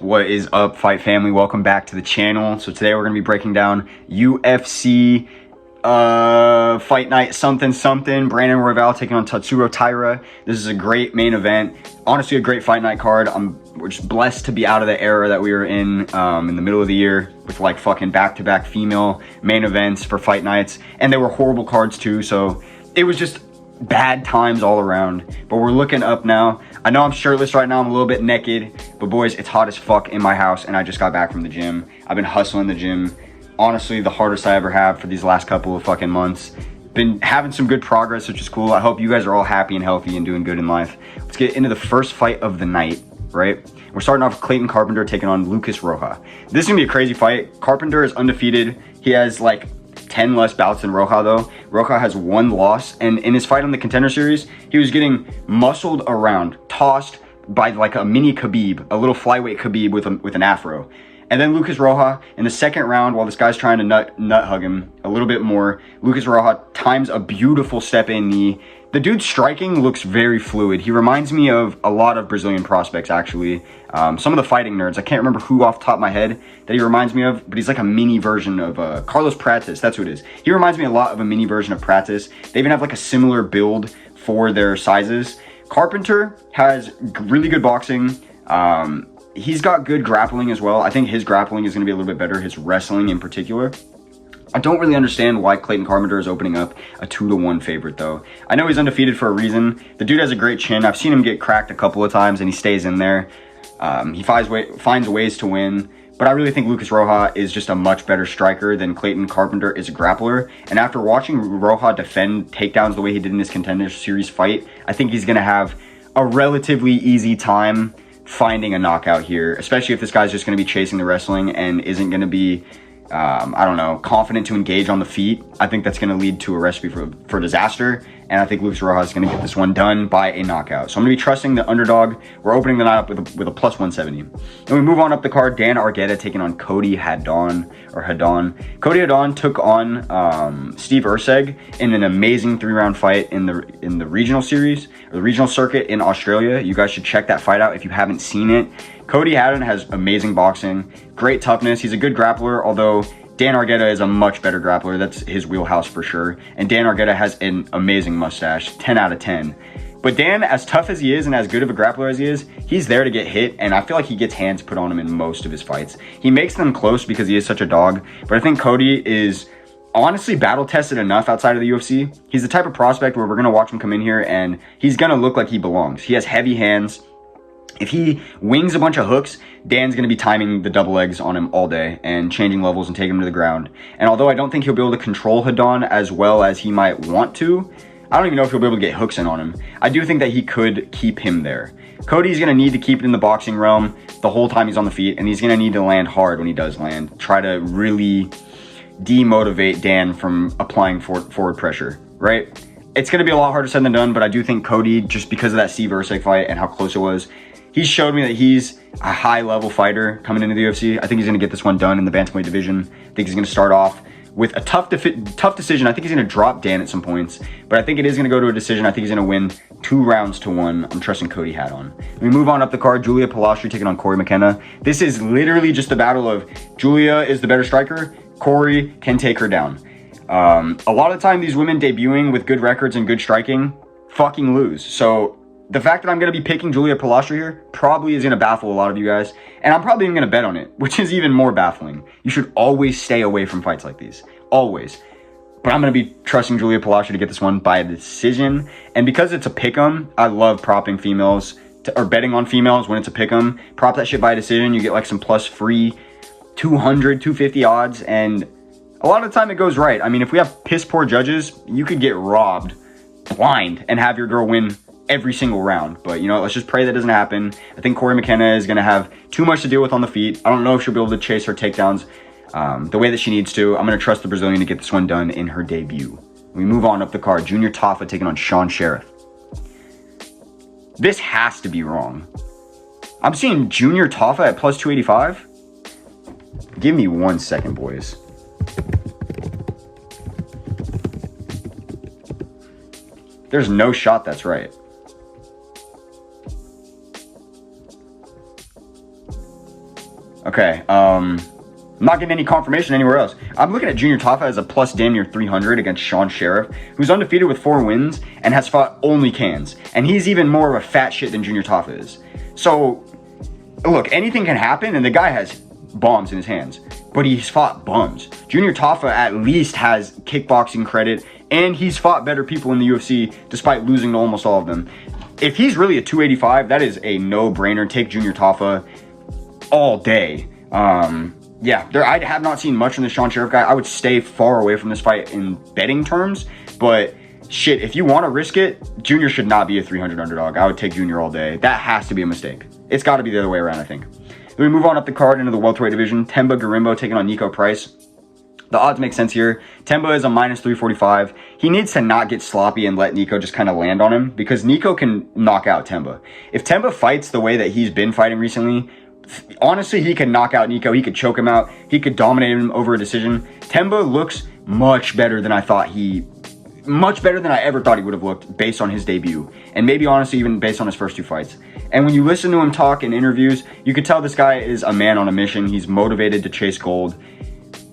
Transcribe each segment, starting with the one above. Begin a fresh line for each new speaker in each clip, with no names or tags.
What is up, fight family? Welcome back to the channel. So today we're going to be breaking down UFC fight night something. Brandon Royval taking on Taira. This is a great main event. Honestly, a great fight night card. We're just blessed to be out of the era that we were in the middle of the year with like fucking back-to-back female main events for fight nights. And they were horrible cards too, so it was just bad times all around. But we're looking up now. I know I'm shirtless right now, I'm a little bit naked, but boys, it's hot as fuck in my house and I just got back from the gym. I've been hustling the gym. Honestly, the hardest I ever have for these last couple of fucking months. Been having some good progress, which is cool. I hope you guys are all happy and healthy and doing good in life. Let's get into the first fight of the night, right? We're starting off with Clayton Carpenter taking on Lucas Roja. This is gonna be a crazy fight. Carpenter is undefeated. He has like 10 less bouts than Roja though. Roja has 1 loss, and in his fight on the Contender Series, he was getting muscled around, tossed by like a mini Khabib, a little flyweight Khabib with an afro. And then Lucas Roja, in the second round, while this guy's trying to nut hug him a little bit more, Lucas Roja times a beautiful step-in knee. The dude's striking looks very fluid. He reminds me of a lot of Brazilian prospects, actually. Some of the fighting nerds. I can't remember who off the top of my head that he reminds me of, but he's like a mini version of Carlos Pratis. That's who it is. He reminds me a lot of a mini version of Pratis. They even have like a similar build for their sizes. Carpenter has really good boxing. He's got good grappling as well. I think his grappling is going to be a little bit better, his wrestling in particular. I don't really understand why Clayton Carpenter is opening up a 2-1 favorite though. I know he's undefeated for a reason. The dude has a great chin. I've seen him get cracked a couple of times and he stays in there. He finds ways to win. But I really think Lucas Roja is just a much better striker than Clayton Carpenter is a grappler. And after watching Roja defend takedowns the way he did in his Contender Series fight, I think he's going to have a relatively easy time finding a knockout here, especially if this guy's just going to be chasing the wrestling and isn't going to be, I don't know, confident to engage on the feet. I think that's going to lead to a recipe for disaster, and I think Lucas Roja is going to get this one done by a knockout. So I'm going to be trusting the underdog. We're opening the night up with a plus 170. And we move on up the card. Dan Argueta taking on Cody Hadon. Cody Hadon took on Steve Erceg in an amazing 3-round fight in the regional series, or the regional circuit in Australia. You guys should check that fight out if you haven't seen it. Cody Hadon has amazing boxing, great toughness. He's a good grappler, although Dan Argueta is a much better grappler. That's his wheelhouse for sure. And Dan Argueta has an amazing mustache, 10 out of 10. But Dan, as tough as he is and as good of a grappler as he is, he's there to get hit, and I feel like he gets hands put on him in most of his fights. He makes them close because he is such a dog, but I think Cody is honestly battle-tested enough outside of the UFC. He's the type of prospect where we're going to watch him come in here, and he's going to look like he belongs. He has heavy hands. If he wings a bunch of hooks, Dan's going to be timing the double legs on him all day and changing levels and taking him to the ground. And although I don't think he'll be able to control Hadon as well as he might want to, I don't even know if he'll be able to get hooks in on him. I do think that he could keep him there. Cody's going to need to keep it in the boxing realm the whole time he's on the feet, and he's going to need to land hard when he does land. Try to really demotivate Dan from applying forward pressure, right? It's going to be a lot harder said than done, but I do think Cody, just because of that Steve Erceg fight and how close it was, he showed me that he's a high-level fighter coming into the UFC. I think he's going to get this one done in the bantamweight division. I think he's going to start off with a tough decision. I think he's going to drop Dan at some points, but I think it is going to go to a decision. I think he's going to win 2 rounds to 1. I'm trusting Cody Hadon. We move on up the card. Julia Palastri taking on Corey McKenna. This is literally just a battle of Julia is the better striker. Corey can take her down. A lot of the time, these women debuting with good records and good striking fucking lose. So the fact that I'm going to be picking Julia Palastri here probably is going to baffle a lot of you guys. And I'm probably even going to bet on it, which is even more baffling. You should always stay away from fights like these. Always. But I'm going to be trusting Julia Palastri to get this one by a decision. And because it's a pick'em, I love propping females, or betting on females when it's a pick'em. Prop that shit by a decision. You get like some plus free 200, 250 odds. And a lot of the time it goes right. I mean, if we have piss poor judges, you could get robbed blind and have your girl win every single round. But you know, let's just pray that doesn't happen. I think Corey McKenna is going to have too much to deal with on the feet. I don't know if she'll be able to chase her takedowns the way that she needs to. I'm going to trust the Brazilian to get this one done in her debut. We move on up the card. Junior Tafa taking on Sean Sheriff. This has to be wrong. I'm seeing Junior Tafa at plus 285. Give me 1 second, boys. There's no shot that's right. Okay, I'm not getting any confirmation anywhere else. I'm looking at Junior Tafa as a plus damn near 300 against Sean Sheriff, who's undefeated with 4 wins and has fought only cans. And he's even more of a fat shit than Junior Tafa is. So, look, anything can happen, and the guy has bombs in his hands. But he's fought bums. Junior Tafa at least has kickboxing credit, and he's fought better people in the UFC despite losing to almost all of them. If he's really a 285, that is a no-brainer. Take Junior Tafa all day. Yeah, I have not seen much from the Sean Sheriff guy. I would stay far away from this fight in betting terms, but shit, if you want to risk it, Junior should not be a 300 underdog. I would take Junior all day. That has to be a mistake. It's got to be the other way around, I think. Then we move on up the card into the welterweight division. Temba Garimbo taking on Nico Price. The odds make sense here. Temba is a minus 345. He needs to not get sloppy and let Nico just kind of land on him, because Nico can knock out Temba. If Temba fights the way that he's been fighting recently, honestly, he could knock out Nico. He could choke him out. He could dominate him over a decision. Temba looks much better than I ever thought he would have looked based on his debut. And maybe honestly even based on his first 2 fights. And when you listen to him talk in interviews, you can tell this guy is a man on a mission. He's motivated to chase gold.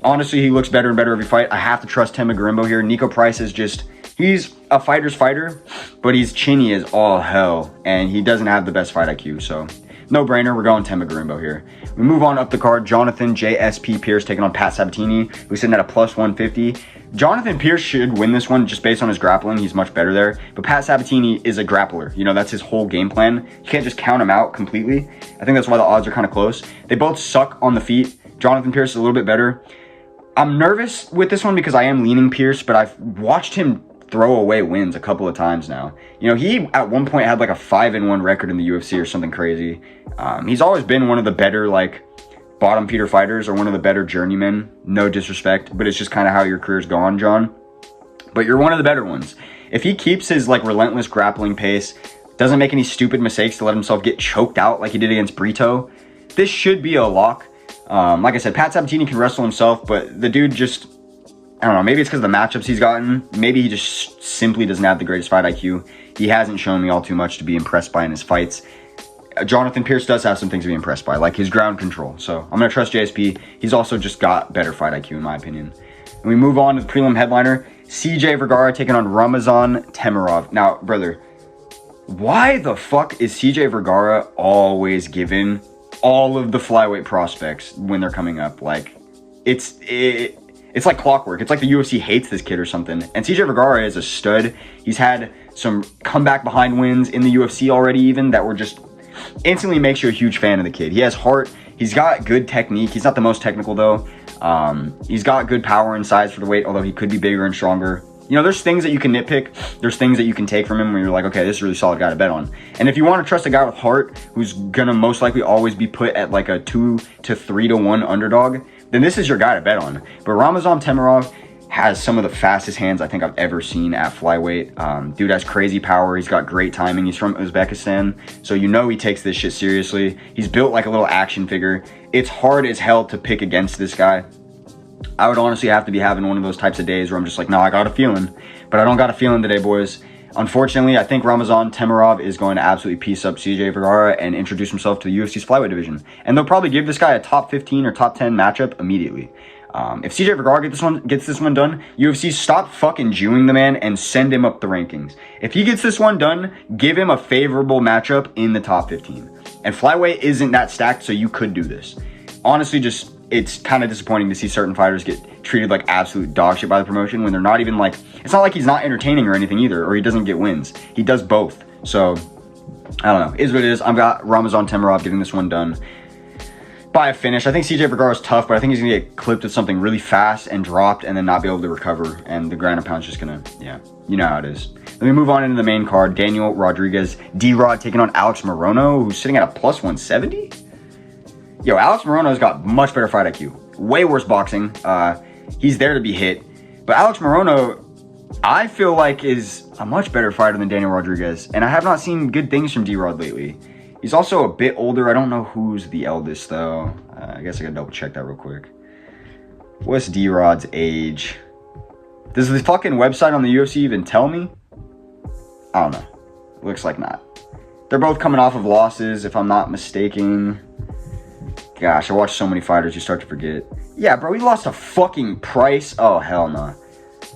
Honestly, he looks better and better every fight. I have to trust Temba Garimbo here. Nico Price is just, he's a fighter's fighter, but he's chinny as all hell. And he doesn't have the best fight IQ, so no brainer, we're going Temba Garimbo here. We move on up the card. Jonathan JSP Pierce taking on Pat Sabatini, who's sitting at a plus 150. Jonathan Pierce should win this one just based on his grappling. He's much better there. But Pat Sabatini is a grappler. You know, that's his whole game plan. You can't just count him out completely. I think that's why the odds are kind of close. They both suck on the feet. Jonathan Pierce is a little bit better. I'm nervous with this one because I am leaning Pierce, but I've watched him throw away wins a couple of times now. You know, he at one point had like a 5-1 record in the UFC or something crazy. He's always been one of the better like bottom feeder fighters or one of the better journeymen. No disrespect, but it's just kind of how your career's gone, John. But you're one of the better ones. If he keeps his like relentless grappling pace, doesn't make any stupid mistakes to let himself get choked out like he did against Brito, this should be a lock. Like I said, Pat Sabatini can wrestle himself, but the dude just, I don't know, maybe it's because of the matchups he's gotten. Maybe he just simply doesn't have the greatest fight IQ. He hasn't shown me all too much to be impressed by in his fights. Jonathan Pierce does have some things to be impressed by, like his ground control. So I'm going to trust JSP. He's also just got better fight IQ, in my opinion. And we move on to the prelim headliner, CJ Vergara taking on Ramazan Temirov. Now, brother, why the fuck is CJ Vergara always given all of the flyweight prospects when they're coming up? Like, it's like clockwork. It's like the UFC hates this kid or something. And CJ Vergara is a stud. He's had some comeback behind wins in the UFC already even that were just instantly makes you a huge fan of the kid. He has heart. He's got good technique. He's not the most technical though. He's got good power and size for the weight, although he could be bigger and stronger. You know, there's things that you can nitpick. There's things that you can take from him where you're like, okay, this is a really solid guy to bet on. And if you want to trust a guy with heart who's gonna most likely always be put at like a 2 to 3 to 1 underdog, then this is your guy to bet on. But Ramazan Temirov has some of the fastest hands I think I've ever seen at flyweight. Dude has crazy power. He's got great timing. He's from Uzbekistan, so you know he takes this shit seriously. He's built like a little action figure. It's hard as hell to pick against this guy. I would honestly have to be having one of those types of days where I'm just like, no, I got a feeling. But I don't got a feeling today, boys. Unfortunately, I think Ramazan Temirov is going to absolutely piece up CJ Vergara and introduce himself to the UFC's flyweight division. And they'll probably give this guy a top 15 or top 10 matchup immediately. If CJ Vergara gets this one done, UFC stop fucking Jewing the man and send him up the rankings. If he gets this one done, give him a favorable matchup in the top 15. And flyweight isn't that stacked, so you could do this. Honestly, just it's kind of disappointing to see certain fighters get treated like absolute dog shit by the promotion when they're not even like, it's not like he's not entertaining or anything either, or he doesn't get wins. He does both. So, I don't know. It is what it is. I've got Ramazan Temirov getting this one done by a finish. I think CJ Vergara is tough, but I think he's going to get clipped with something really fast and dropped and then not be able to recover. And the ground and pound's just going to, yeah, you know how it is. Let me move on into the main card. Daniel Rodriguez, D-Rod taking on Alex Morono, who's sitting at a plus 170. Yo, Alex Morono's got much better fight IQ. Way worse boxing. He's there to be hit. But Alex Morono, I feel like, is a much better fighter than Daniel Rodriguez. And I have not seen good things from D-Rod lately. He's also a bit older. I don't know who's the eldest, though. I guess I gotta double check that real quick. What's D-Rod's age? Does the fucking website on the UFC even tell me? I don't know. Looks like not. They're both coming off of losses, if I'm not mistaken. Gosh, I watch so many fighters, you start to forget. Yeah, bro, he lost a fucking Price. Oh, hell no.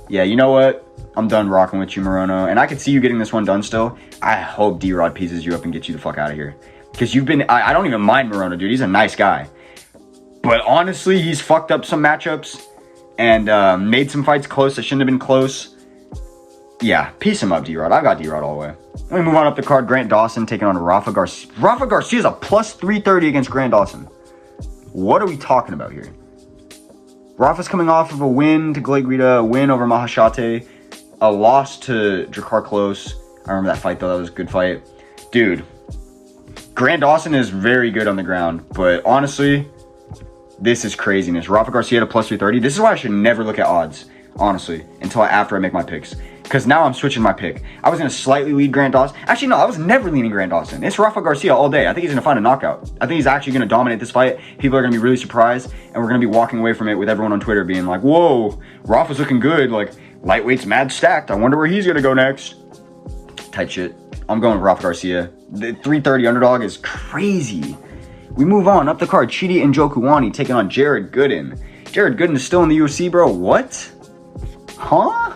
Yeah, you know what? I'm done rocking with you, Morono. And I could see you getting this one done still. I hope D-Rod pieces you up and gets you the fuck out of here. Because you've been... I don't even mind Morono, dude. He's a nice guy. But honestly, he's fucked up some matchups. And made some fights close that shouldn't have been close. Yeah, piece him up, D-Rod. I got D-Rod all the way. Let me move on up the card. Grant Dawson taking on Rafa Garcia. Rafa Garcia's a plus 330 against Grant Dawson. What are we talking about here? Rafa's coming off of a win to Glegrita, a win over Mahashate, a loss to Drakkar Klose. I remember that fight, though. That was a good fight. Dude, Grant Dawson is very good on the ground, but honestly, this is craziness. Rafa Garcia at a plus 330. This is why I should never look at odds, honestly, until after I make my picks. Because now I'm switching my pick. I was going to slightly lead Grant Dawson. Actually, no, I was never leaning Grant Dawson. It's Rafa Garcia all day. I think he's going to find a knockout. I think he's actually going to dominate this fight. People are going to be really surprised. And we're going to be walking away from it with everyone on Twitter being like, whoa, Rafa's looking good. Like, lightweight's mad stacked. I wonder where he's going to go next. Type shit. I'm going with Rafa Garcia. The 330 underdog is crazy. We move on. Up the card, Chidi Njokuani taking on Jared Gooden. Jared Gooden is still in the UFC, bro. What? Huh?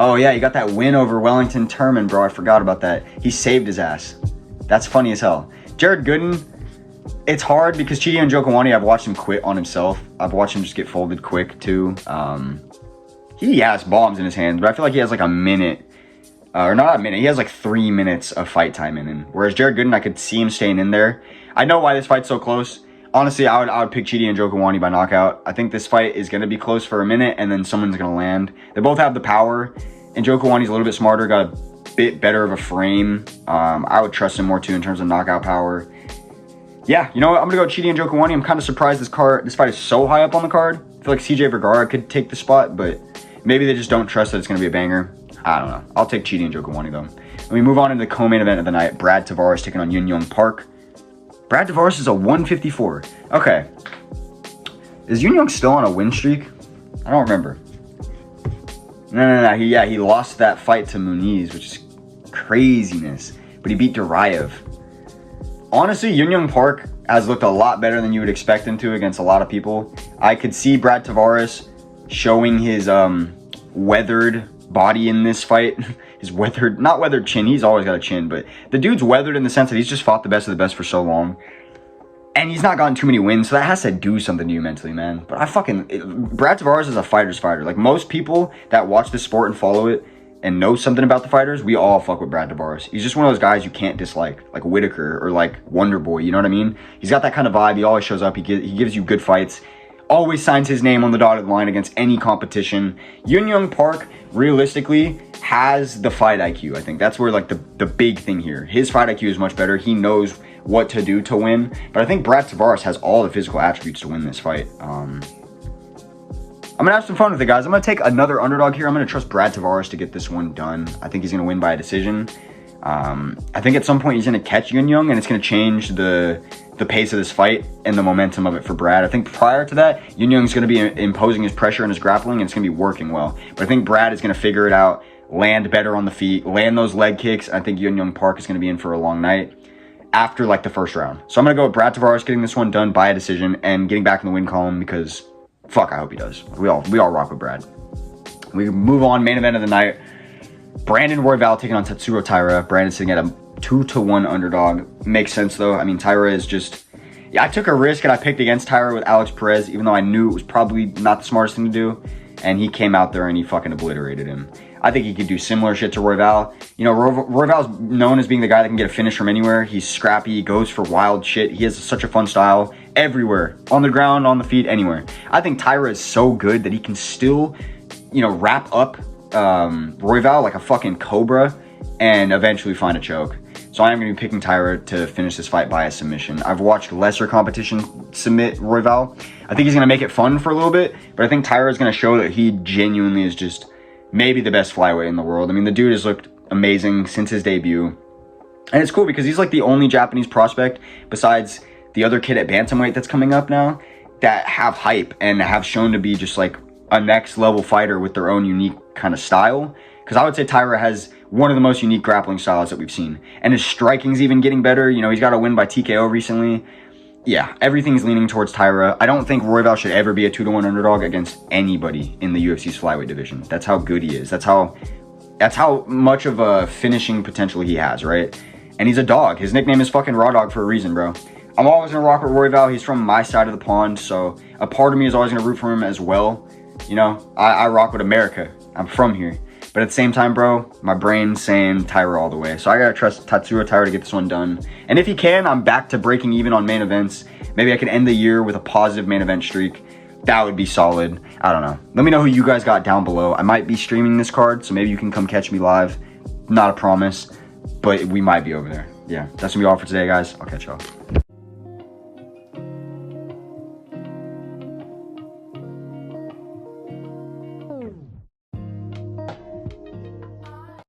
Oh, yeah, he got that win over Wellington Turman, bro. I forgot about that. He saved his ass. That's funny as hell. Jared Gooden, it's hard because Chidi Njokuani, I've watched him quit on himself. I've watched him just get folded quick, too. He has bombs in his hands, but I feel like he has like a minute. Or not a minute. He has like 3 minutes of fight time in him. Whereas Jared Gooden, I could see him staying in there. I know why this fight's so close. Honestly, I would pick Chidi Njokuani by knockout. I think this fight is going to be close for a minute, and then someone's going to land. They both have the power. Njokuani's a little bit smarter, got a bit better of a frame. I would trust him more, too, in terms of knockout power. Yeah, you know what? I'm going to go Chidi Njokuani. I'm kind of surprised this fight is so high up on the card. I feel like CJ Vergara could take the spot, but maybe they just don't trust that it's going to be a banger. I don't know. I'll take Chidi Njokuani, though. And we move on into the co-main event of the night. Brad Tavares taking on Yun Young Park. Brad Tavares is a 154. Okay. Is Yun Young still on a win streak? I don't remember. No. He lost that fight to Muniz, which is craziness. But he beat Duraev. Honestly, Yun Young Park has looked a lot better than you would expect him to against a lot of people. I could see Brad Tavares showing his weathered body in this fight. His not weathered chin, he's always got a chin, but the dude's weathered in the sense that he's just fought the best of the best for so long. And he's not gotten too many wins, so that has to do something to you mentally, man. But Brad Tavares is a fighter's fighter. Like, most people that watch this sport and follow it and know something about the fighters, we all fuck with Brad Tavares. He's just one of those guys you can't dislike, like Whitaker or like Wonder Boy, you know what I mean? He's got that kind of vibe, he always shows up, he gives you good fights. Always signs his name on the dotted line against any competition. Yun Young Park, realistically, has the fight IQ. I think that's where like the big thing here. His fight IQ is much better. He knows what to do to win. But I think Brad Tavares has all the physical attributes to win this fight. I'm gonna have some fun with it, guys. I'm gonna take another underdog here. I'm gonna trust Brad Tavares to get this one done. I think he's gonna win by a decision. I think at some point he's gonna catch Yun Young, and it's gonna change the pace of this fight and the momentum of it for Brad. I think prior to that, Yun Young's going to be imposing his pressure and his grappling, and it's going to be working well. But I think Brad is going to figure it out, land better on the feet, land those leg kicks. I think Yun Young Park is going to be in for a long night after like the first round. So I'm going to go with Brad Tavares getting this one done by a decision and getting back in the win column because, fuck, I hope he does. We all rock with Brad. We move on, main event of the night. Brandon Royval taking on Tatsuro Taira. Brandon sitting at a 2-1 underdog. Makes sense, though. I mean, Taira is just... Yeah, I took a risk and I picked against Taira with Alex Perez, even though I knew it was probably not the smartest thing to do. And he came out there and he fucking obliterated him. I think he could do similar shit to Royval. You know, Royval's known as being the guy that can get a finish from anywhere. He's scrappy. He goes for wild shit. He has such a fun style everywhere. On the ground, on the feet, anywhere. I think Taira is so good that he can still, you know, wrap up Royval like a fucking cobra and eventually find a choke. So I am going to be picking Taira to finish this fight by a submission. I've watched lesser competition submit Royval. I think he's going to make it fun for a little bit, but I think Taira is going to show that he genuinely is just maybe the best flyweight in the world. I mean, the dude has looked amazing since his debut. And it's cool because he's like the only Japanese prospect besides the other kid at bantamweight that's coming up now that have hype and have shown to be just like a next level fighter with their own unique kind of style. Because I would say Taira has one of the most unique grappling styles that we've seen. And his striking's even getting better. You know, he's got a win by TKO recently. yeah, everything's leaning towards Taira. I don't think Royval should ever be a 2-1 underdog against anybody in the UFC's flyweight division. That's how good he is. That's how much of a finishing potential he has, right? And he's a dog. His nickname is fucking Raw Dog for a reason, bro. I'm always gonna rock with Royval. He's from my side of the pond, so a part of me is always gonna root for him as well. You know, I rock with America. I'm from here. But at the same time, bro, my brain's saying Taira all the way. So I gotta trust Tatsuro Taira to get this one done. And if he can, I'm back to breaking even on main events. Maybe I can end the year with a positive main event streak. That would be solid. I don't know. Let me know who you guys got down below. I might be streaming this card, so maybe you can come catch me live. Not a promise, but we might be over there. Yeah, that's gonna be all for today, guys. I'll catch y'all.